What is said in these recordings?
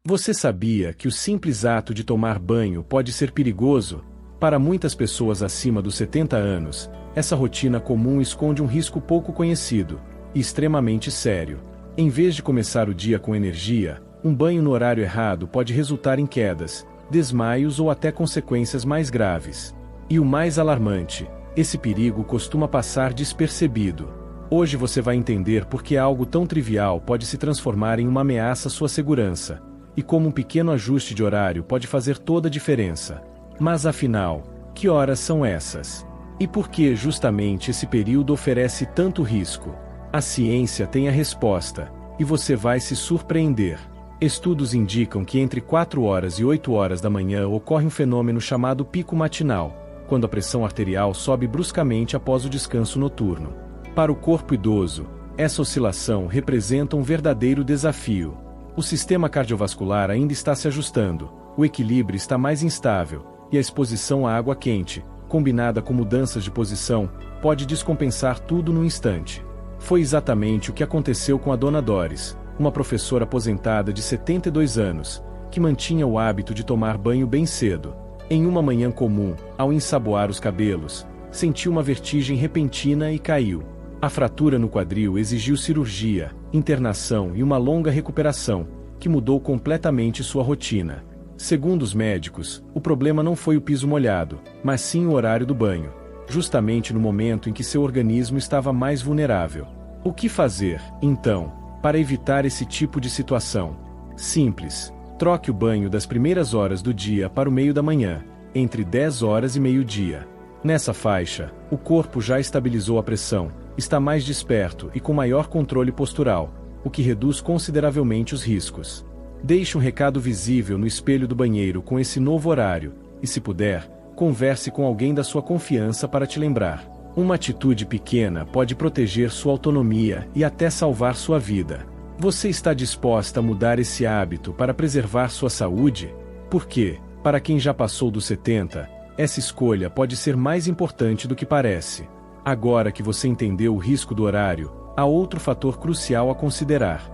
Você sabia que o simples ato de tomar banho pode ser perigoso? Para muitas pessoas acima dos 70 anos, essa rotina comum esconde um risco pouco conhecido e extremamente sério. Em vez de começar o dia com energia, um banho no horário errado pode resultar em quedas, desmaios ou até consequências mais graves. E o mais alarmante, esse perigo costuma passar despercebido. Hoje você vai entender por que algo tão trivial pode se transformar em uma ameaça à sua segurança, e como um pequeno ajuste de horário pode fazer toda a diferença. Mas afinal, que horas são essas? E por que justamente esse período oferece tanto risco? A ciência tem a resposta, e você vai se surpreender. Estudos indicam que entre 4 horas e 8 horas da manhã ocorre um fenômeno chamado pico matinal, quando a pressão arterial sobe bruscamente após o descanso noturno. Para o corpo idoso, essa oscilação representa um verdadeiro desafio. O sistema cardiovascular ainda está se ajustando, o equilíbrio está mais instável, e a exposição à água quente, combinada com mudanças de posição, pode descompensar tudo num instante. Foi exatamente o que aconteceu com a Dona Doris, uma professora aposentada de 72 anos, que mantinha o hábito de tomar banho bem cedo. Em uma manhã comum, ao ensaboar os cabelos, sentiu uma vertigem repentina e caiu. A fratura no quadril exigiu cirurgia, internação e uma longa recuperação, que mudou completamente sua rotina. Segundo os médicos, o problema não foi o piso molhado, mas sim o horário do banho, justamente no momento em que seu organismo estava mais vulnerável. O que fazer, então, para evitar esse tipo de situação? Simples. Troque o banho das primeiras horas do dia para o meio da manhã, entre 10 horas e meio-dia. Nessa faixa, o corpo já estabilizou a pressão, está mais desperto e com maior controle postural, o que reduz consideravelmente os riscos. Deixe um recado visível no espelho do banheiro com esse novo horário, e se puder, converse com alguém da sua confiança para te lembrar. Uma atitude pequena pode proteger sua autonomia e até salvar sua vida. Você está disposta a mudar esse hábito para preservar sua saúde? Porque, para quem já passou dos 70, essa escolha pode ser mais importante do que parece. Agora que você entendeu o risco do horário, há outro fator crucial a considerar: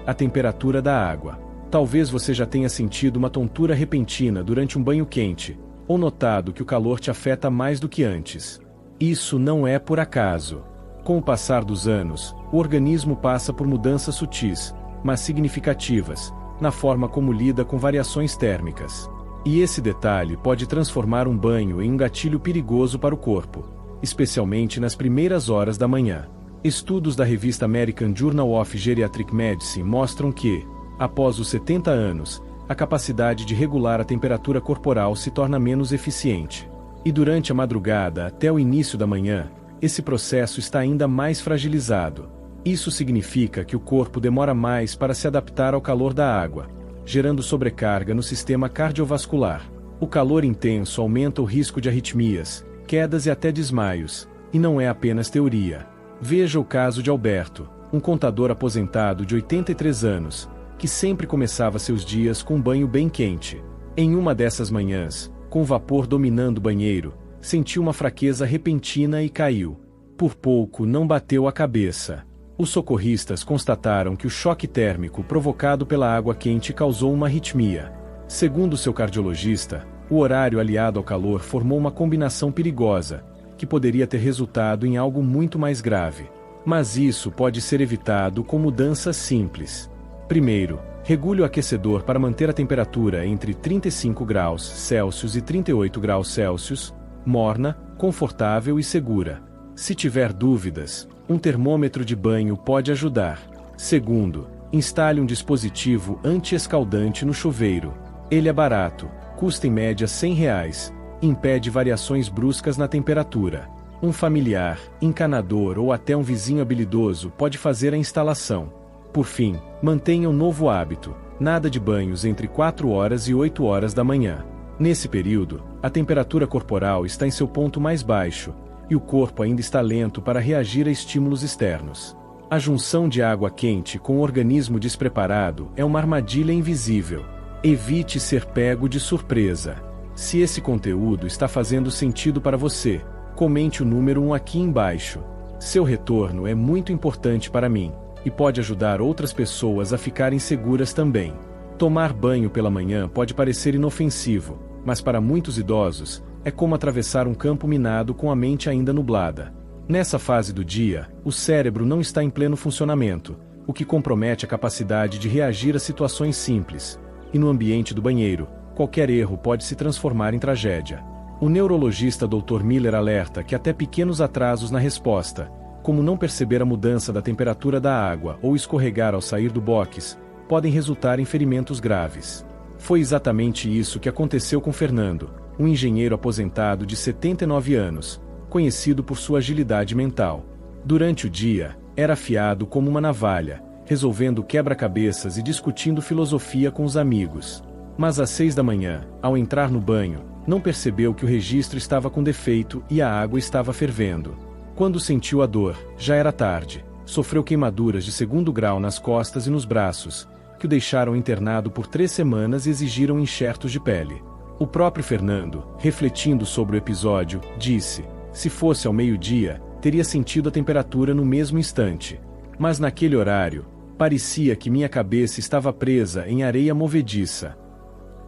a temperatura da água. Talvez você já tenha sentido uma tontura repentina durante um banho quente, ou notado que o calor te afeta mais do que antes. Isso não é por acaso. Com o passar dos anos, o organismo passa por mudanças sutis, mas significativas, na forma como lida com variações térmicas. E esse detalhe pode transformar um banho em um gatilho perigoso para o corpo, especialmente nas primeiras horas da manhã. Estudos da revista American Journal of Geriatric Medicine mostram que, após os 70 anos, a capacidade de regular a temperatura corporal se torna menos eficiente. E durante a madrugada até o início da manhã, esse processo está ainda mais fragilizado. Isso significa que o corpo demora mais para se adaptar ao calor da água, gerando sobrecarga no sistema cardiovascular. O calor intenso aumenta o risco de arritmias, quedas e até desmaios, e não é apenas teoria. Veja o caso de Alberto, um contador aposentado de 83 anos, que sempre começava seus dias com um banho bem quente. Em uma dessas manhãs, com o vapor dominando o banheiro, sentiu uma fraqueza repentina e caiu. Por pouco não bateu a cabeça. Os socorristas constataram que o choque térmico provocado pela água quente causou uma arritmia. Segundo seu cardiologista, o horário aliado ao calor formou uma combinação perigosa, que poderia ter resultado em algo muito mais grave. Mas isso pode ser evitado com mudanças simples. Primeiro, regule o aquecedor para manter a temperatura entre 35 graus Celsius e 38 graus Celsius, morna, confortável e segura. Se tiver dúvidas, um termômetro de banho pode ajudar. Segundo, instale um dispositivo anti-escaldante no chuveiro. Ele é barato, custa em média R$100, e impede variações bruscas na temperatura. Um familiar, encanador ou até um vizinho habilidoso pode fazer a instalação. Por fim, mantenha um novo hábito: nada de banhos entre 4 horas e 8 horas da manhã. Nesse período, a temperatura corporal está em seu ponto mais baixo, e o corpo ainda está lento para reagir a estímulos externos. A junção de água quente com o organismo despreparado é uma armadilha invisível. Evite ser pego de surpresa. Se esse conteúdo está fazendo sentido para você, comente o número 1 aqui embaixo. Seu retorno é muito importante para mim, e pode ajudar outras pessoas a ficarem seguras também. Tomar banho pela manhã pode parecer inofensivo, mas para muitos idosos, é como atravessar um campo minado com a mente ainda nublada. Nessa fase do dia, o cérebro não está em pleno funcionamento, o que compromete a capacidade de reagir a situações simples. E no ambiente do banheiro, qualquer erro pode se transformar em tragédia. O neurologista Dr. Miller alerta que até pequenos atrasos na resposta, como não perceber a mudança da temperatura da água ou escorregar ao sair do box, podem resultar em ferimentos graves. Foi exatamente isso que aconteceu com Fernando, um engenheiro aposentado de 79 anos, conhecido por sua agilidade mental. Durante o dia, era afiado como uma navalha, resolvendo quebra-cabeças e discutindo filosofia com os amigos. Mas às 6 da manhã, ao entrar no banho, não percebeu que o registro estava com defeito e a água estava fervendo. Quando sentiu a dor, já era tarde. Sofreu queimaduras de 2º grau nas costas e nos braços, que o deixaram internado por 3 semanas e exigiram enxertos de pele. O próprio Fernando, refletindo sobre o episódio, disse: se fosse ao meio-dia, teria sentido a temperatura no mesmo instante. Mas naquele horário, parecia que minha cabeça estava presa em areia movediça.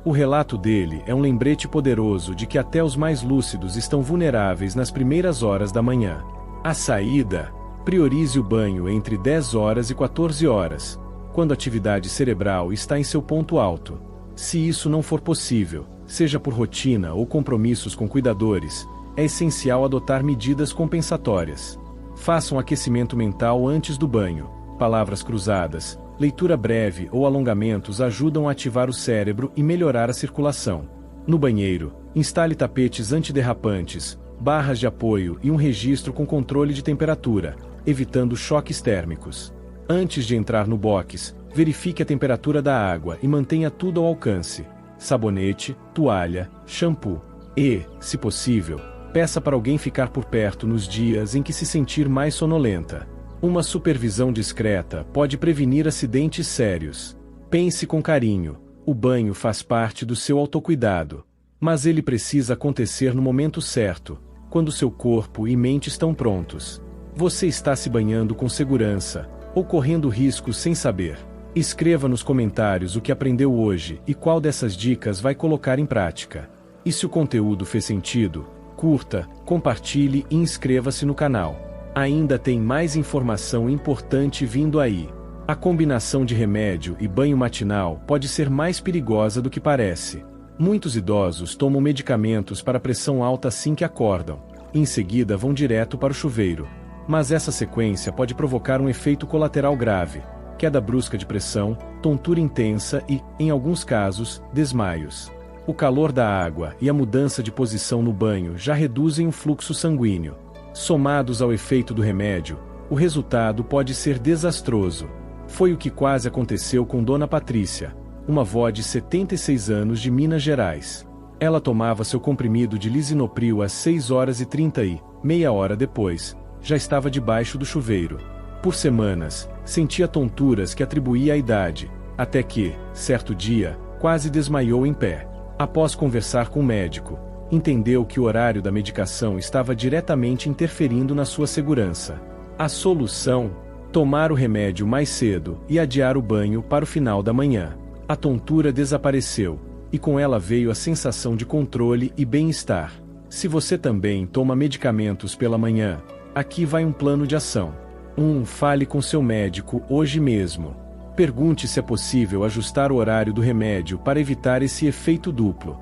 O relato dele é um lembrete poderoso de que até os mais lúcidos estão vulneráveis nas primeiras horas da manhã. A saída: priorize o banho entre 10 horas e 14 horas, quando a atividade cerebral está em seu ponto alto. Se isso não for possível, seja por rotina ou compromissos com cuidadores, é essencial adotar medidas compensatórias. Faça um aquecimento mental antes do banho. Palavras cruzadas, leitura breve ou alongamentos ajudam a ativar o cérebro e melhorar a circulação. No banheiro, instale tapetes antiderrapantes, barras de apoio e um registro com controle de temperatura, evitando choques térmicos. Antes de entrar no box, verifique a temperatura da água e mantenha tudo ao alcance: sabonete, toalha, shampoo. E, se possível, peça para alguém ficar por perto nos dias em que se sentir mais sonolenta. Uma supervisão discreta pode prevenir acidentes sérios. Pense com carinho: o banho faz parte do seu autocuidado. Mas ele precisa acontecer no momento certo, quando seu corpo e mente estão prontos. Você está se banhando com segurança, ou correndo riscos sem saber? Escreva nos comentários o que aprendeu hoje e qual dessas dicas vai colocar em prática. E se o conteúdo fez sentido, curta, compartilhe e inscreva-se no canal. Ainda tem mais informação importante vindo aí. A combinação de remédio e banho matinal pode ser mais perigosa do que parece. Muitos idosos tomam medicamentos para pressão alta assim que acordam. Em seguida vão direto para o chuveiro. Mas essa sequência pode provocar um efeito colateral grave: queda brusca de pressão, tontura intensa e, em alguns casos, desmaios. O calor da água e a mudança de posição no banho já reduzem o fluxo sanguíneo. Somados ao efeito do remédio, o resultado pode ser desastroso. Foi o que quase aconteceu com Dona Patrícia, uma avó de 76 anos de Minas Gerais. Ela tomava seu comprimido de lisinopril às 6h30 e, meia hora depois, já estava debaixo do chuveiro. Por semanas, sentia tonturas que atribuía à idade, até que, certo dia, quase desmaiou em pé. Após conversar com o médico, entendeu que o horário da medicação estava diretamente interferindo na sua segurança. A solução: tomar o remédio mais cedo e adiar o banho para o final da manhã. A tontura desapareceu, e com ela veio a sensação de controle e bem-estar. Se você também toma medicamentos pela manhã, aqui vai um plano de ação. 1. Fale com seu médico hoje mesmo. Pergunte se é possível ajustar o horário do remédio para evitar esse efeito duplo.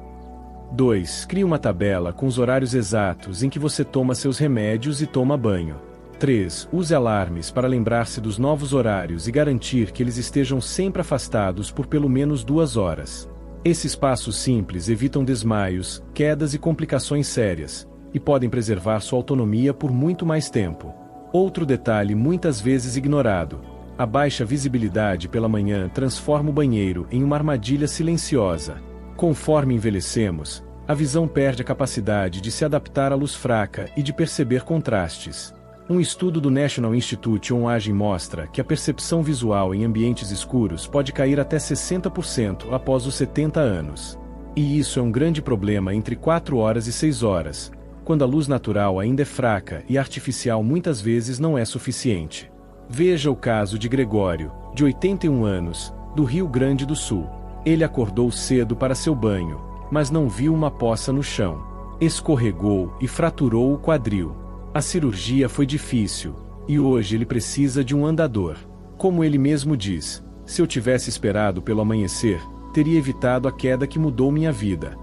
2. Crie uma tabela com os horários exatos em que você toma seus remédios e toma banho. 3. Use alarmes para lembrar-se dos novos horários e garantir que eles estejam sempre afastados por pelo menos 2 horas. Esses passos simples evitam desmaios, quedas e complicações sérias, e podem preservar sua autonomia por muito mais tempo. Outro detalhe muitas vezes ignorado: a baixa visibilidade pela manhã transforma o banheiro em uma armadilha silenciosa. Conforme envelhecemos, a visão perde a capacidade de se adaptar à luz fraca e de perceber contrastes. Um estudo do National Institute on Aging mostra que a percepção visual em ambientes escuros pode cair até 60% após os 70 anos. E isso é um grande problema entre 4 horas e 6 horas, quando a luz natural ainda é fraca e a artificial muitas vezes não é suficiente. Veja o caso de Gregório, de 81 anos, do Rio Grande do Sul. Ele acordou cedo para seu banho, mas não viu uma poça no chão. Escorregou e fraturou o quadril. A cirurgia foi difícil, e hoje ele precisa de um andador. Como ele mesmo diz, se eu tivesse esperado pelo amanhecer, teria evitado a queda que mudou minha vida.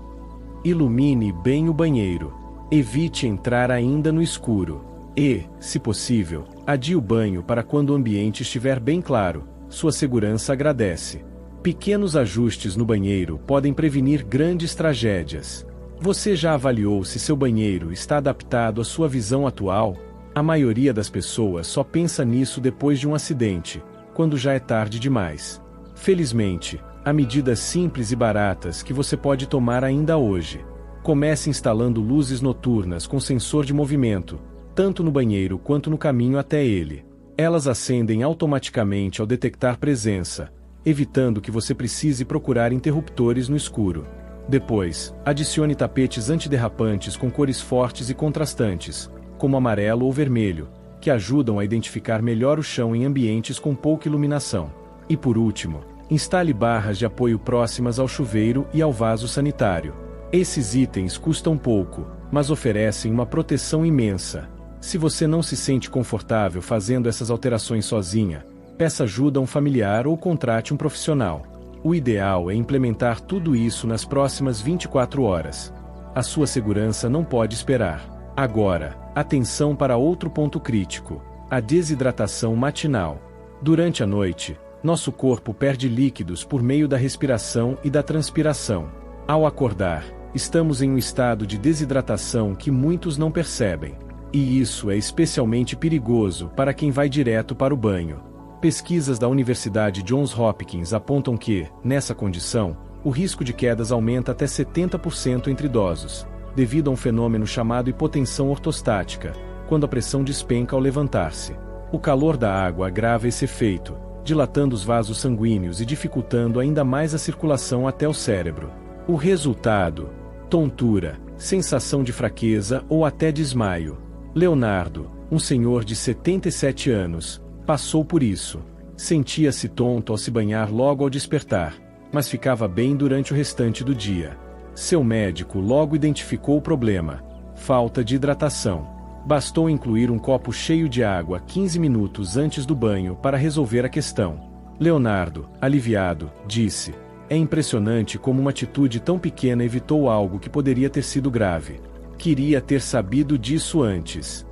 Ilumine bem o banheiro. Evite entrar ainda no escuro. E, se possível, adie o banho para quando o ambiente estiver bem claro. Sua segurança agradece. Pequenos ajustes no banheiro podem prevenir grandes tragédias. Você já avaliou se seu banheiro está adaptado à sua visão atual? A maioria das pessoas só pensa nisso depois de um acidente, quando já é tarde demais. Felizmente, há medidas simples e baratas que você pode tomar ainda hoje. Comece instalando luzes noturnas com sensor de movimento, tanto no banheiro quanto no caminho até ele. Elas acendem automaticamente ao detectar presença, evitando que você precise procurar interruptores no escuro. Depois, adicione tapetes antiderrapantes com cores fortes e contrastantes, como amarelo ou vermelho, que ajudam a identificar melhor o chão em ambientes com pouca iluminação. E por último, instale barras de apoio próximas ao chuveiro e ao vaso sanitário. Esses itens custam pouco, mas oferecem uma proteção imensa. Se você não se sente confortável fazendo essas alterações sozinha, peça ajuda a um familiar ou contrate um profissional. O ideal é implementar tudo isso nas próximas 24 horas. A sua segurança não pode esperar. Agora, atenção para outro ponto crítico: a desidratação matinal. Durante a noite, nosso corpo perde líquidos por meio da respiração e da transpiração. Ao acordar, estamos em um estado de desidratação que muitos não percebem. E isso é especialmente perigoso para quem vai direto para o banho. Pesquisas da Universidade Johns Hopkins apontam que, nessa condição, o risco de quedas aumenta até 70% entre idosos, devido a um fenômeno chamado hipotensão ortostática, quando a pressão despenca ao levantar-se. O calor da água agrava esse efeito, dilatando os vasos sanguíneos e dificultando ainda mais a circulação até o cérebro. O resultado: tontura, sensação de fraqueza ou até desmaio. Leonardo, um senhor de 77 anos, passou por isso. Sentia-se tonto ao se banhar logo ao despertar, mas ficava bem durante o restante do dia. Seu médico logo identificou o problema: falta de hidratação. Bastou incluir um copo cheio de água 15 minutos antes do banho para resolver a questão. Leonardo, aliviado, disse: "É impressionante como uma atitude tão pequena evitou algo que poderia ter sido grave. Queria ter sabido disso antes."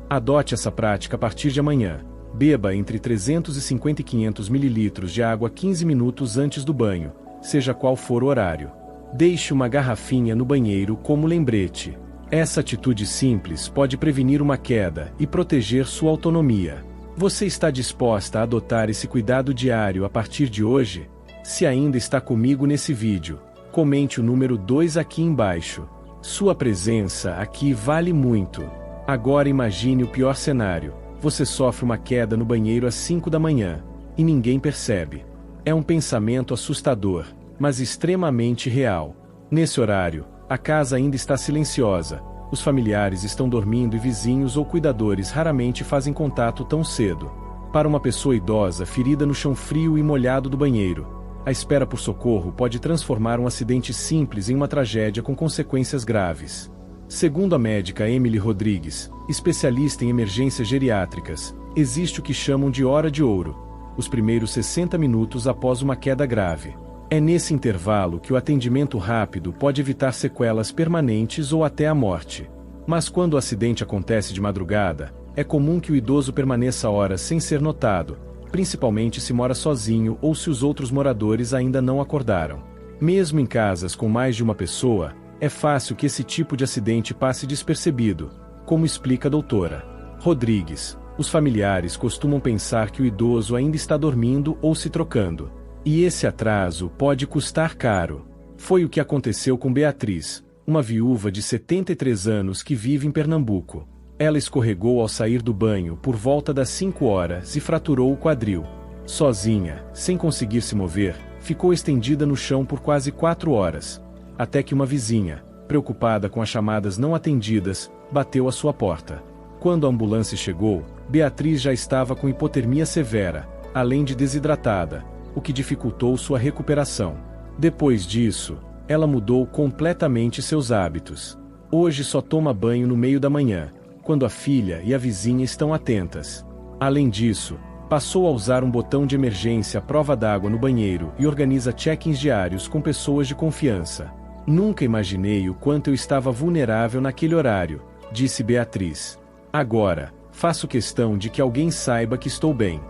Adote essa prática a partir de amanhã. Beba entre 350 e 500 ml de água 15 minutos antes do banho, seja qual for o horário. Deixe uma garrafinha no banheiro como lembrete. Essa atitude simples pode prevenir uma queda e proteger sua autonomia. Você está disposta a adotar esse cuidado diário a partir de hoje? Se ainda está comigo nesse vídeo, comente o número 2 aqui embaixo. Sua presença aqui vale muito. Agora imagine o pior cenário: você sofre uma queda no banheiro às 5 da manhã, e ninguém percebe. É um pensamento assustador, mas extremamente real. Nesse horário, a casa ainda está silenciosa, os familiares estão dormindo e vizinhos ou cuidadores raramente fazem contato tão cedo. Para uma pessoa idosa ferida no chão frio e molhado do banheiro, a espera por socorro pode transformar um acidente simples em uma tragédia com consequências graves. Segundo a médica Emily Rodrigues, especialista em emergências geriátricas, existe o que chamam de hora de ouro: os primeiros 60 minutos após uma queda grave. É nesse intervalo que o atendimento rápido pode evitar sequelas permanentes ou até a morte. Mas quando o acidente acontece de madrugada, é comum que o idoso permaneça horas sem ser notado, principalmente se mora sozinho ou se os outros moradores ainda não acordaram. Mesmo em casas com mais de uma pessoa, é fácil que esse tipo de acidente passe despercebido, como explica a doutora Rodrigues. Os familiares costumam pensar que o idoso ainda está dormindo ou se trocando. E esse atraso pode custar caro. Foi o que aconteceu com Beatriz, uma viúva de 73 anos que vive em Pernambuco. Ela escorregou ao sair do banho por volta das 5 horas e fraturou o quadril. Sozinha, sem conseguir se mover, ficou estendida no chão por quase 4 horas. Até que uma vizinha, preocupada com as chamadas não atendidas, bateu à sua porta. Quando a ambulância chegou, Beatriz já estava com hipotermia severa, além de desidratada, o que dificultou sua recuperação. Depois disso, ela mudou completamente seus hábitos. Hoje só toma banho no meio da manhã, quando a filha e a vizinha estão atentas. Além disso, passou a usar um botão de emergência à prova d'água no banheiro e organiza check-ins diários com pessoas de confiança. Nunca imaginei o quanto eu estava vulnerável naquele horário, disse Beatriz. Agora, faço questão de que alguém saiba que estou bem.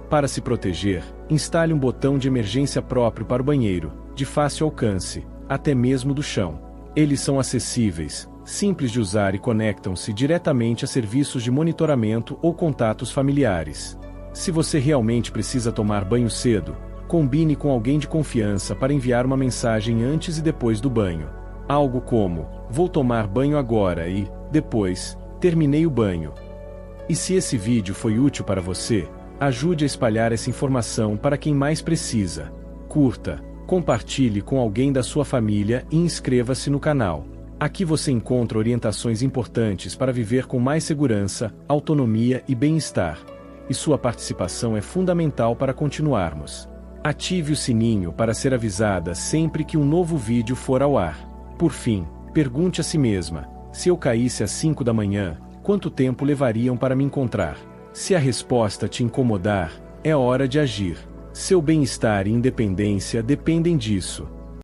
Para se proteger, instale um botão de emergência próprio para o banheiro, de fácil alcance, até mesmo do chão. Eles são acessíveis, simples de usar e conectam-se diretamente a serviços de monitoramento ou contatos familiares. Se você realmente precisa tomar banho cedo, combine com alguém de confiança para enviar uma mensagem antes e depois do banho. Algo como: vou tomar banho agora e, depois, terminei o banho. E se esse vídeo foi útil para você, ajude a espalhar essa informação para quem mais precisa. Curta, compartilhe com alguém da sua família e inscreva-se no canal. Aqui você encontra orientações importantes para viver com mais segurança, autonomia e bem-estar. E sua participação é fundamental para continuarmos. Ative o sininho para ser avisada sempre que um novo vídeo for ao ar. Por fim, pergunte a si mesma: se eu caísse às 5 da manhã, quanto tempo levariam para me encontrar? Se a resposta te incomodar, é hora de agir. Seu bem-estar e independência dependem disso.